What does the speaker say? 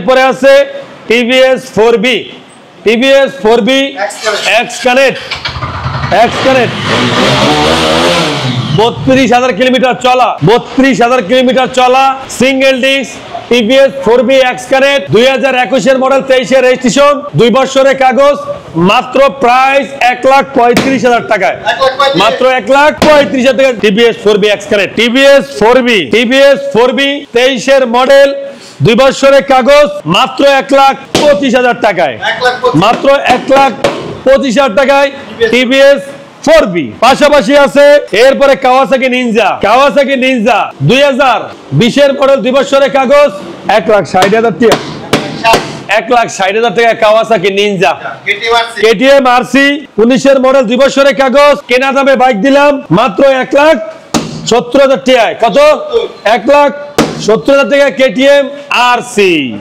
এরপরে আছে TVS 4B, TVS 4B x connect, 32,000 kilometre চলা, 32,000 কিলোমিটার চলা single disc TVS 4B x connect, 2021 এর মডেল, 23 এর রেজিস্ট্রেশন, 2 বছরের কাগজ, মাত্র প্রাইস 1,35,000 টাকায়, মাত্র 1,35,000 টাকা TVS 4B x connect. TVS 4B 23 এর মডেল, 2 বছরের কাগজ, মাত্র 1,25,000 টাকায়, মাত্র 1,25,000 টাকায় টিভিএস 4B। পাশাপাশি আছে এরপরে কাওয়াসাকি নিনজা, 2020 এর মডেল, 2 বছরের কাগজ, 1,60,000 টাকা, 1,60,000 টাকা কাওয়াসাকি নিনজা। কেটিএম আরসি 19 এর মডেল, 2 বছরের কাগজ, কেনা দামে বাইক দিলাম মাত্র 1,70,000 টাকায়। কত? 1,70,000 টাকা কেটিএম আরসি।